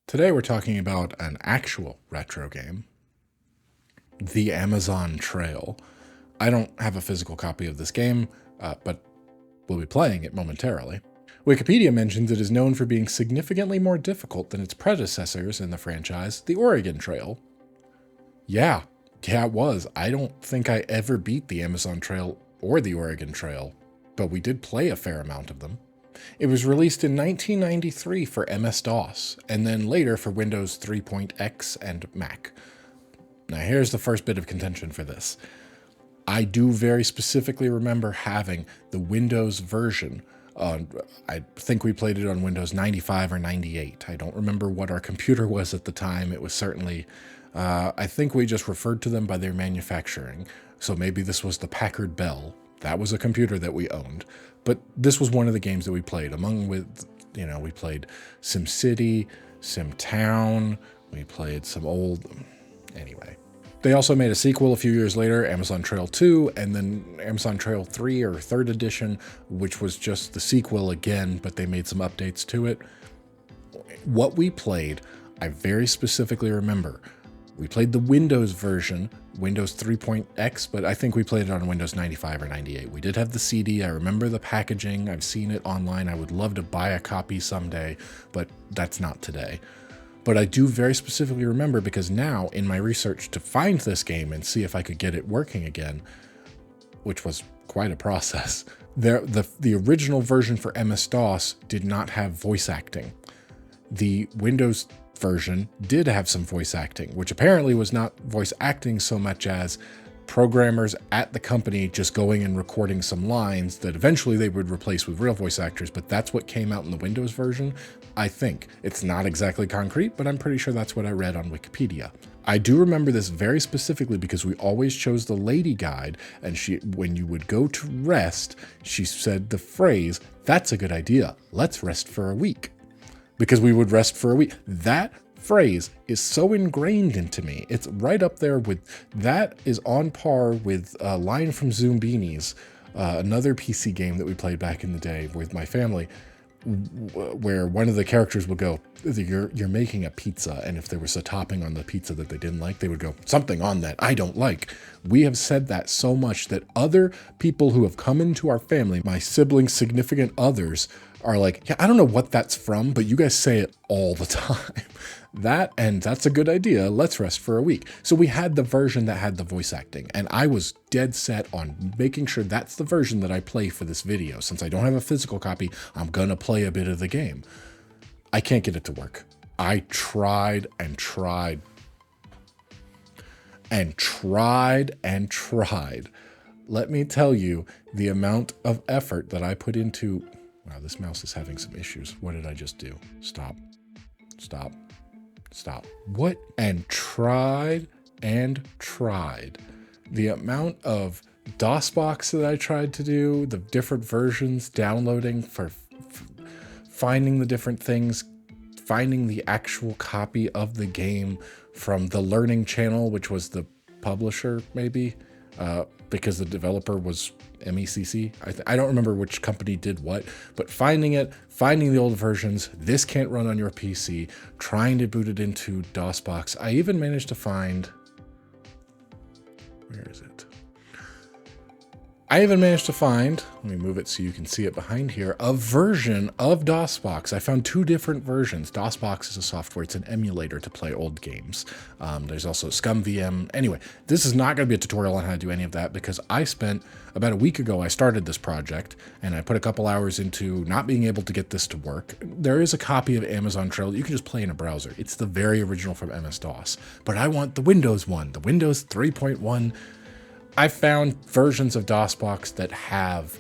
Today we're talking about an actual retro game, The Amazon Trail. I don't have a physical copy of this game, but we'll be playing it momentarily. Wikipedia mentions it is known for being significantly more difficult than its predecessors in the franchise, the Oregon Trail. Yeah, it was. I don't think I ever beat the Amazon Trail or the Oregon Trail, but we did play a fair amount of them. It was released in 1993 for MS-DOS, and then later for Windows 3.x and Mac. Now here's the first bit of contention for this. I do very specifically remember having the Windows version. I think we played it on Windows 95 or 98. I don't remember what our computer was at the time. It was certainly, I think we just referred to them by their manufacturing. So maybe this was the Packard Bell. That was a computer that we owned. But this was one of the games that we played. We played SimCity, SimTown, we played some old... Anyway. They also made a sequel a few years later, Amazon Trail 2, and then Amazon Trail 3 or 3rd edition, which was just the sequel again, but they made some updates to it. What we played, I very specifically remember. We played the Windows version, Windows 3.x, but I think we played it on Windows 95 or 98. We did have the CD. I remember the packaging. I've seen it online. I would love to buy a copy someday, but that's not today. But I do very specifically remember because now in my research to find this game and see if I could get it working again, which was quite a process, the original version for MS-DOS did not have voice acting. The Windows version did have some voice acting, which apparently was not voice acting so much as programmers at the company just going and recording some lines that eventually they would replace with real voice actors, but that's what came out in the Windows version. I think it's not exactly concrete, but I'm pretty sure that's what I read on Wikipedia. I do remember this very specifically because we always chose the lady guide, and when you would go to rest, she said the phrase, "That's a good idea. Let's rest for a week." Because we would rest for a week. That phrase is so ingrained into me. It's right up there with, that is on par with a line from Zoom Beanies, another PC game that we played back in the day with my family, where one of the characters would go, you're making a pizza, and if there was a topping on the pizza that they didn't like, they would go, something on that I don't like. We have said that so much that other people who have come into our family, my siblings' significant others, are like, yeah, I don't know what that's from, but you guys say it all the time. That's a good idea. Let's rest for a week. So we had the version that had the voice acting, and I was dead set on making sure that's the version that I play for this video. Since I don't have a physical copy, I'm gonna play a bit of the game. I can't get it to work. I tried and tried and tried and tried. Let me tell you the amount of effort that I put into... Wow, this mouse is having some issues. What did I just do? Stop. Stop. Stop. What? And tried and tried. The amount of DOSBox that I tried to do, the different versions, downloading for finding the different things, finding the actual copy of the game from the Learning Channel, which was the publisher, maybe, because the developer was MECC. I don't remember which company did what, but finding the old versions, this can't run on your PC, trying to boot it into DOSBox. I even managed to find, where is it? Let me move it so you can see it behind here, a version of DOSBox. I found two different versions. DOSBox is a software, it's an emulator to play old games. There's also ScumVM. Anyway, this is not going to be a tutorial on how to do any of that because I spent about a week ago, I started this project and I put a couple hours into not being able to get this to work. There is a copy of Amazon Trail that you can just play in a browser. It's the very original from MS-DOS, but I want the Windows one, the Windows 3.1. I found versions of DOSBox that have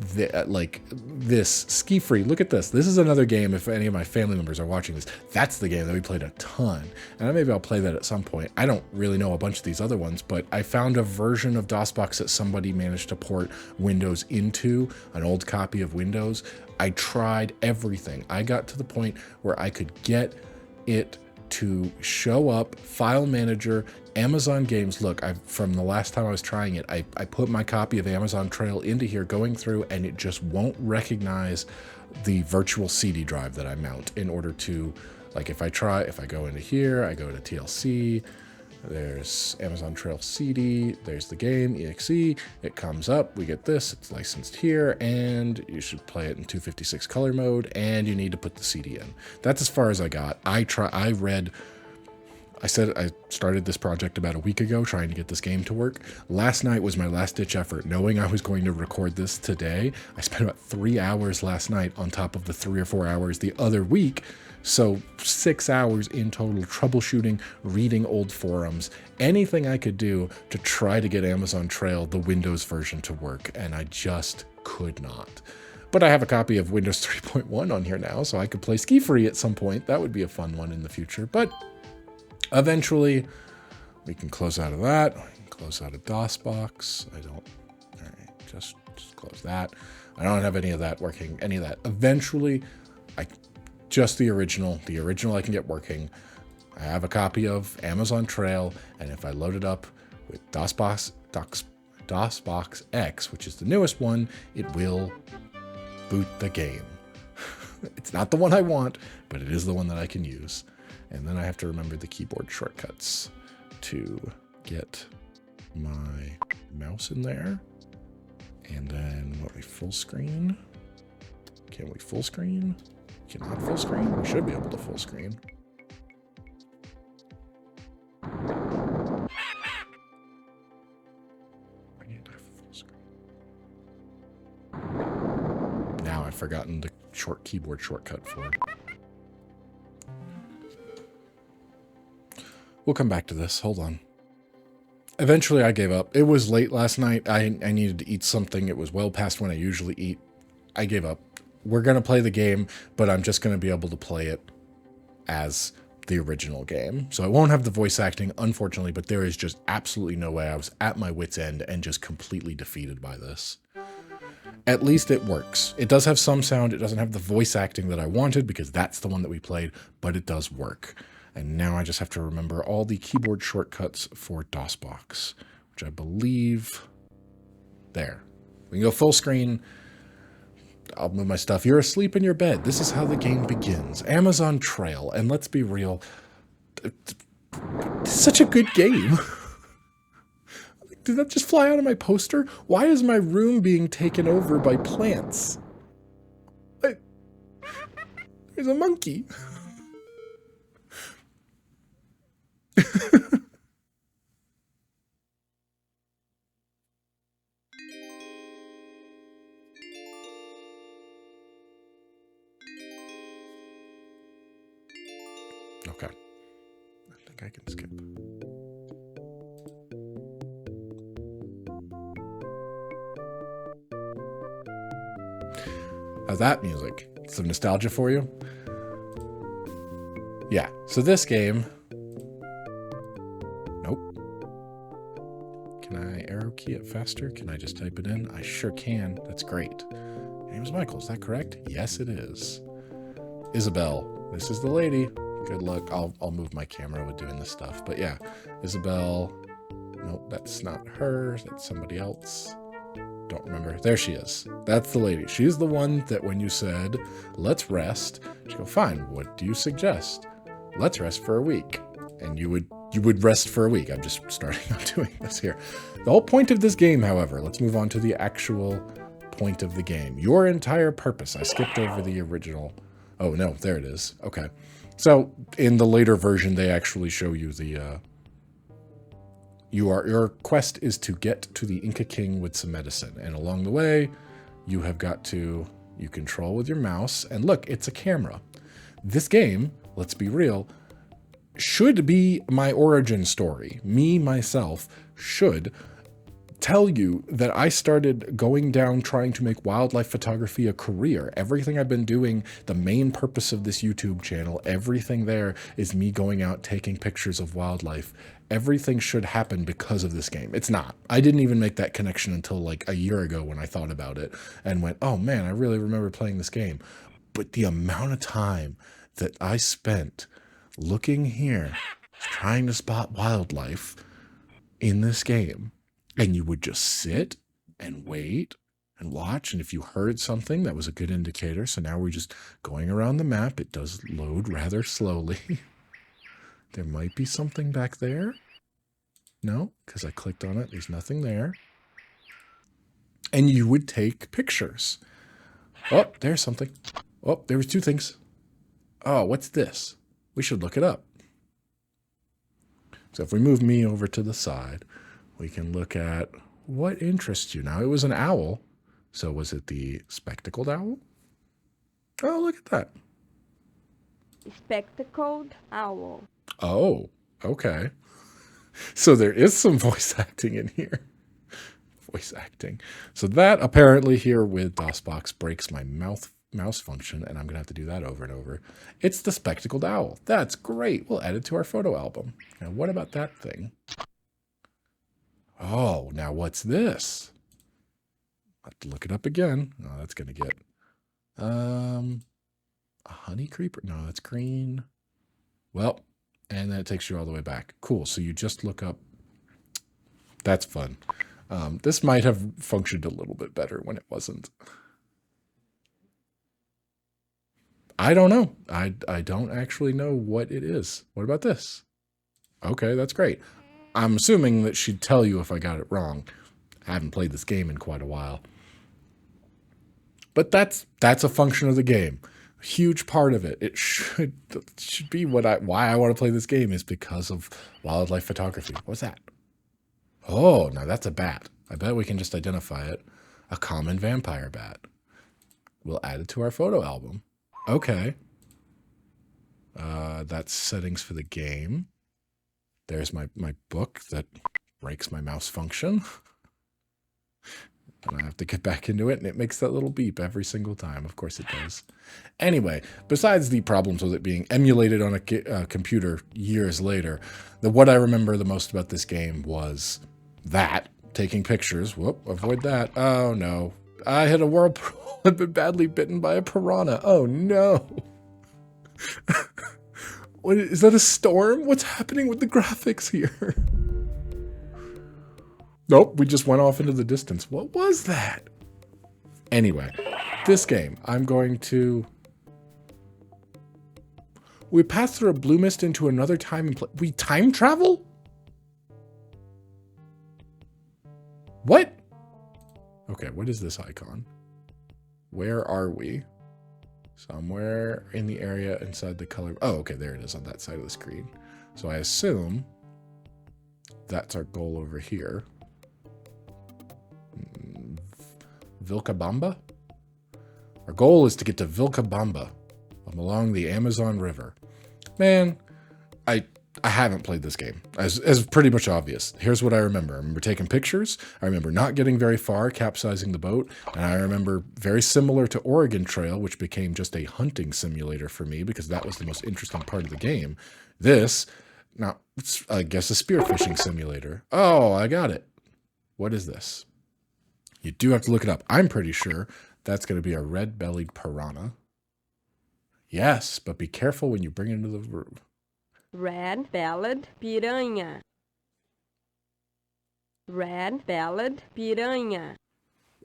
this ski-free. Look at this. This is another game, if any of my family members are watching this, that's the game that we played a ton. And maybe I'll play that at some point. I don't really know a bunch of these other ones, but I found a version of DOSBox that somebody managed to port Windows into, an old copy of Windows. I tried everything. I got to the point where I could get it to show up, file manager, Amazon games. Look, from the last time I was trying it, I put my copy of Amazon Trail into here going through, and it just won't recognize the virtual CD drive that I mount in order to Like if I go into here, I go to TLC, there's Amazon Trail CD, there's the game, EXE, it comes up, we get this, it's licensed here, and you should play it in 256 color mode, and you need to put the CD in. That's as far as I got. I said I started this project about a week ago trying to get this game to work. Last night was my last ditch effort. Knowing I was going to record this today, I spent about 3 hours last night on top of the 3 or 4 hours the other week. So 6 hours in total troubleshooting, reading old forums, anything I could do to try to get Amazon Trail, the Windows version, to work. And I just could not. But I have a copy of Windows 3.1 on here now, so I could play Ski Free at some point. That would be a fun one in the future. But eventually, we can close out of that. I can close out of DOSBox. All right, just close that. I don't have any of that working, any of that. Eventually, just the original I can get working. I have a copy of Amazon Trail, and if I load it up with DOSBox X, which is the newest one, it will boot the game. It's not the one I want, but it is the one that I can use. And then I have to remember the keyboard shortcuts to get my mouse in there. And then what, we full screen? Can we full screen? Cannot full screen? We should be able to full screen. I need to full screen. Now I've forgotten the keyboard shortcut for it. We'll come back to this. Hold on. Eventually, I gave up. It was late last night. I needed to eat something. It was well past when I usually eat. I gave up. We're going to play the game, but I'm just going to be able to play it as the original game. So I won't have the voice acting, unfortunately, but there is just absolutely no way. I was at my wit's end and just completely defeated by this. At least it works. It does have some sound. It doesn't have the voice acting that I wanted because that's the one that we played, but it does work. And now I just have to remember all the keyboard shortcuts for DOSBox, which I believe there. We can go full screen. I'll move my stuff. You're asleep in your bed. This is how the game begins. Amazon Trail. And let's be real, it's such a good game. Did that just fly out of my poster? Why is my room being taken over by plants? There's a monkey. Okay. I think I can skip. How's that music? Some nostalgia for you? Yeah. So this game... Nope. Can I arrow key it faster? Can I just type it in? I sure can. That's great. Name's Michael. Is that correct? Yes, it is. Isabel. This is the lady. Good luck. I'll move my camera with doing this stuff. But yeah, Isabel. Nope, that's not her. That's somebody else. Don't remember. There she is. That's the lady. She's the one that when you said, let's rest, she'd go, fine, what do you suggest? Let's rest for a week. And you would rest for a week. I'm just starting on doing this here. The whole point of this game, however, let's move on to the actual point of the game. Your entire purpose. I skipped over the original. Oh, no, there it is. Okay. So in the later version, they actually show you the, your quest is to get to the Inca King with some medicine. And along the way, you control with your mouse. And look, it's a camera. This game, let's be real, should be my origin story. Me, myself, should tell you that I started going down trying to make wildlife photography a career. Everything I've been doing, the main purpose of this YouTube channel, everything there is me going out taking pictures of wildlife. Everything should happen because of this game. It's not. I didn't even make that connection until like a year ago when I thought about it and went, oh man, I really remember playing this game. But the amount of time that I spent looking here, trying to spot wildlife in this game, and you would just sit and wait and watch. And if you heard something, that was a good indicator. So now we're just going around the map. It does load rather slowly. There might be something back there. No, because I clicked on it. There's nothing there. And you would take pictures. Oh, there's something. Oh, there was two things. Oh, what's this? We should look it up. So if we move me over to the side, we can look at what interests you. Now, it was an owl. So was it the spectacled owl? Oh, look at that. Spectacled owl. Oh, okay. So there is some voice acting in here. Voice acting. So that apparently here with DOSBox breaks my mouse function, and I'm going to have to do that over and over. It's the spectacled owl. That's great. We'll add it to our photo album. Now, what about that thing? Oh, now what's this? I'll have to look it up again. Oh, that's going to get... a honey creeper? No, that's green. Well, and then it takes you all the way back. Cool. So you just look up. That's fun. This might have functioned a little bit better when it wasn't. I don't know. I don't actually know what it is. What about this? Okay, that's great. I'm assuming that she'd tell you if I got it wrong. I haven't played this game in quite a while. But that's a function of the game. A huge part of it. It should be why I want to play this game is because of wildlife photography. What's that? Oh, now that's a bat. I bet we can just identify it. A common vampire bat. We'll add it to our photo album. Okay. That's settings for the game. There's my book that breaks my mouse function. And I have to get back into it, and it makes that little beep every single time. Of course it does. Anyway, besides the problems with it being emulated on a computer years later, what I remember the most about this game was that, taking pictures. Whoop, avoid that. Oh, no. I hit a whirlpool. I've been badly bitten by a piranha. Oh, no. What, is that a storm? What's happening with the graphics here? Nope, we just went off into the distance. What was that? Anyway, this game, I'm going to... We pass through a blue mist into another time and place. We time travel? What? Okay, what is this icon? Where are we? Somewhere in the area inside the color. Oh, okay, there it is on that side of the screen. So I assume that's our goal over here. Vilcabamba? Our goal is to get to Vilcabamba along the Amazon River. Man, I haven't played this game, as pretty much obvious. Here's what I remember. I remember taking pictures. I remember not getting very far, capsizing the boat. And I remember very similar to Oregon Trail, which became just a hunting simulator for me because that was the most interesting part of the game. This, now, it's, I guess, a spearfishing simulator. Oh, I got it. What is this? You do have to look it up. I'm pretty sure that's going to be a red-bellied piranha. Yes, but be careful when you bring it into the room. Red-bellied piranha. Red-bellied piranha.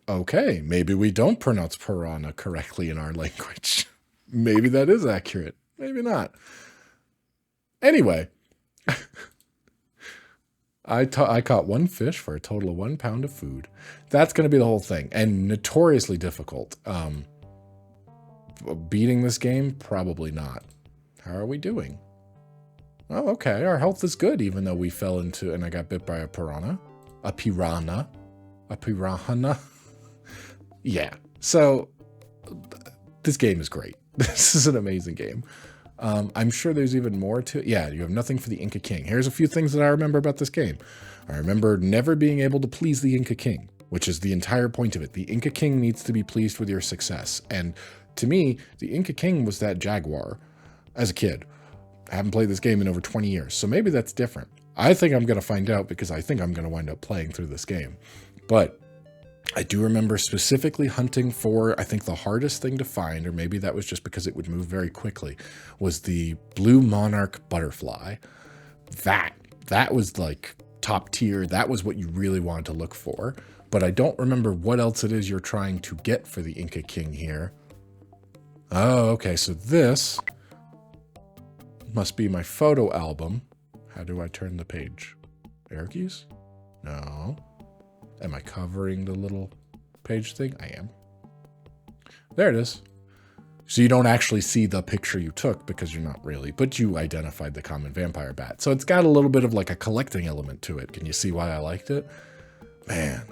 Okay, maybe we don't pronounce piranha correctly in our language. Maybe that is accurate. Maybe not. Anyway, I caught one fish for a total of 1 pound of food. That's going to be the whole thing, and notoriously difficult. Beating this game? Probably not. How are we doing? Oh, okay. Our health is good, even though we fell into, and I got bit by a piranha. A piranha. A piranha. Yeah. So, this game is great. This is an amazing game. I'm sure there's even more to it. Yeah, you have nothing for the Inca King. Here's a few things that I remember about this game. I remember never being able to please the Inca King, which is the entire point of it. The Inca King needs to be pleased with your success. And to me, the Inca King was that jaguar as a kid. I haven't played this game in over 20 years, so maybe that's different. I think I'm going to find out because I think I'm going to wind up playing through this game. But I do remember specifically hunting for, I think the hardest thing to find, or maybe that was just because it would move very quickly, was the blue monarch butterfly. That was like top tier. That was what you really wanted to look for. but I don't remember what else it is you're trying to get for the Inca King here. Oh, okay, so this must be my photo album. How do I turn the page? Arrow keys? No. Am I covering the little page thing? I am. There it is. So you don't actually see the picture you took because you're not really, but you identified the common vampire bat. So it's got a little bit of like a collecting element to it. Can you see why I liked it? Man.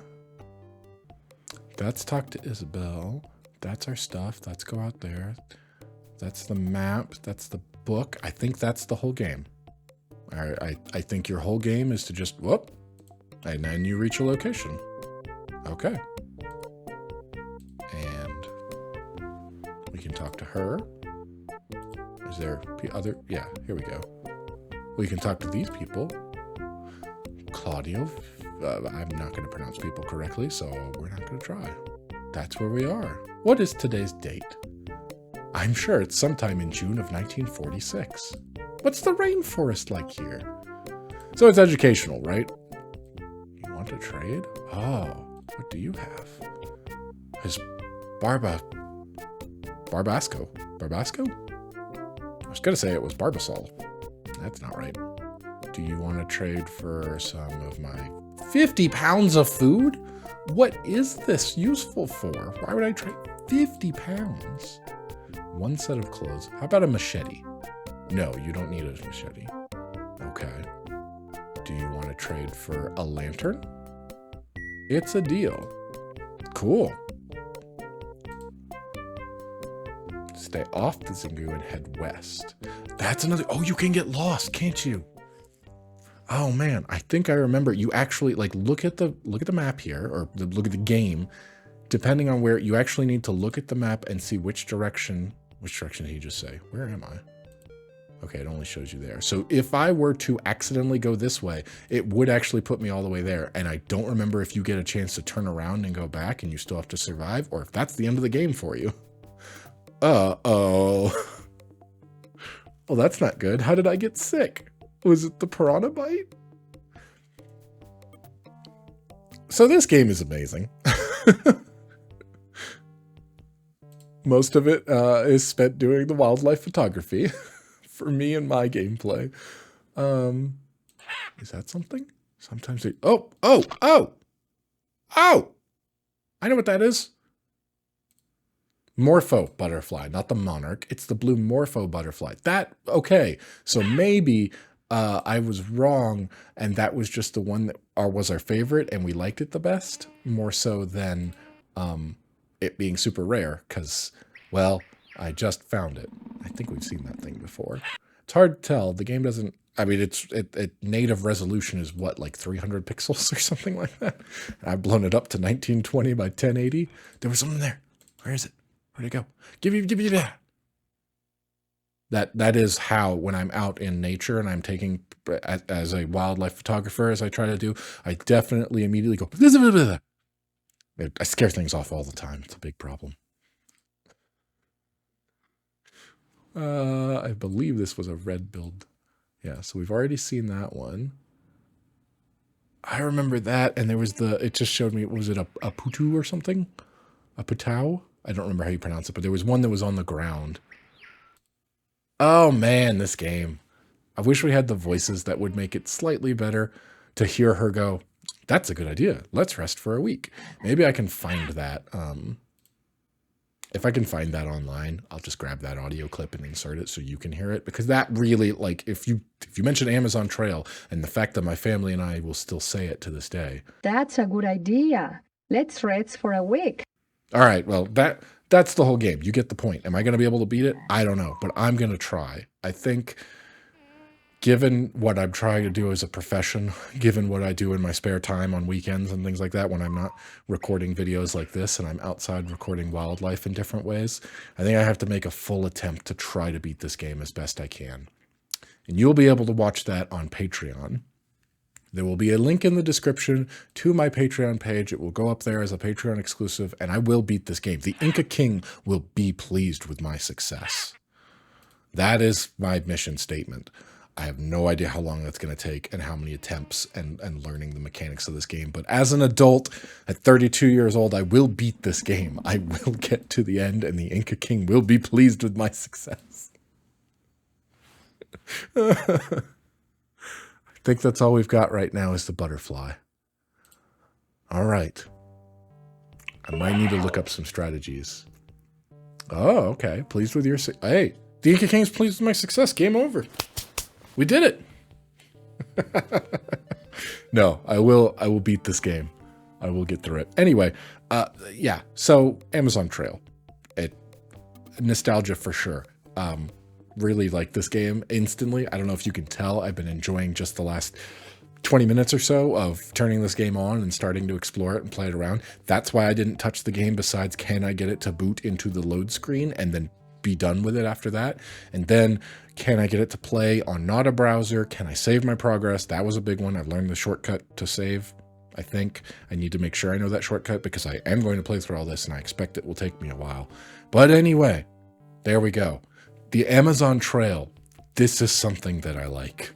That's talk to Isabel. That's our stuff. Let's go out there. That's the map. That's the book. I think that's the whole game. I think your whole game is to just whoop, and then you reach a location. Okay. And we can talk to her. Is there other? Yeah, here we go. We can talk to these people. Claudio. I'm not going to pronounce people correctly, so we're not going to try. That's where we are. What is today's date? I'm sure it's sometime in June of 1946. What's the rainforest like here? So it's educational, right? You want to trade? Oh, what do you have? His Barbasco? I was going to say it was Barbasol. That's not right. Do you want to trade for some of my 50 pounds of food? What is this useful for? Why would I trade 50 pounds? One set of clothes. How about a machete? No, you don't need a machete. Okay. Do you want to trade for a lantern? It's a deal. Cool. Stay off the Zingu and head west. That's another... Oh, you can get lost, can't you? Oh man, I think I remember. You actually like look at the map here, or look at the game. Depending on where you actually need to look at the map and see which direction. Which direction did he just say? Where am I? Okay, it only shows you there. So if I were to accidentally go this way, it would actually put me all the way there. And I don't remember if you get a chance to turn around and go back and you still have to survive, or if that's the end of the game for you. Uh-oh. Well, that's not good. How did I get sick? Was it the piranha bite? So this game is amazing. Most of it is spent doing the wildlife photography for me and my gameplay. Is that something? Sometimes they... Oh! I know what that is. Morpho butterfly, not the monarch. It's the blue morpho butterfly. That, okay. So maybe I was wrong, and that was just the one that was our favorite, and we liked it the best, more so than it being super rare, because, well, I just found it. I think we've seen that thing before. It's hard to tell. The game doesn't... I mean, it native resolution is what, like 300 pixels or something like that? And I've blown it up to 1920 by 1080. There was something there. Where is it? Where'd it go? Give me that. That is how, when I'm out in nature and I'm taking, as a wildlife photographer, as I try to do, I definitely immediately go, I scare things off all the time. It's a big problem. I believe this was a red build. Yeah, so we've already seen that one. I remember that, and there was it just showed me, was it a putu or something? A putau? I don't remember how you pronounce it, but there was one that was on the ground. Oh man, this game. I wish we had the voices that would make it slightly better to hear her go, that's a good idea. Let's rest for a week. Maybe I can find that. If I can find that online, I'll just grab that audio clip and insert it so you can hear it. Because that really, like, if you mention Amazon Trail and the fact that my family and I will still say it to this day. That's a good idea. Let's rest for a week. All right, well, that's the whole game. You get the point. Am I going to be able to beat it? I don't know, but I'm going to try. I think, given what I'm trying to do as a profession, given what I do in my spare time on weekends and things like that, when I'm not recording videos like this and I'm outside recording wildlife in different ways, I think I have to make a full attempt to try to beat this game as best I can. And you'll be able to watch that on Patreon. There will be a link in the description to my Patreon page. It will go up there as a Patreon exclusive, and I will beat this game. The Inca King will be pleased with my success. That is my mission statement. I have no idea how long that's going to take and how many attempts and learning the mechanics of this game. But as an adult at 32 years old, I will beat this game. I will get to the end and the Inca King will be pleased with my success. I think that's all we've got right now is the butterfly. All right. I might need to look up some strategies. Oh, okay. Pleased with your... Hey, the Inca King's pleased with my success. Game over. We did it. No, I will beat this game. I will get through it. Anyway, yeah. So Amazon Trail. Nostalgia for sure. Really like this game instantly. I don't know if you can tell. I've been enjoying just the last 20 minutes or so of turning this game on and starting to explore it and play it around. That's why I didn't touch the game, besides can I get it to boot into the load screen and then be done with it after that? And then can I get it to play on not a browser? Can I save my progress? That was a big one. I've learned the shortcut to save. I think I need to make sure I know that shortcut because I am going to play through all this and I expect it will take me a while. But anyway, there we go. The Amazon Trail. This is something that I like.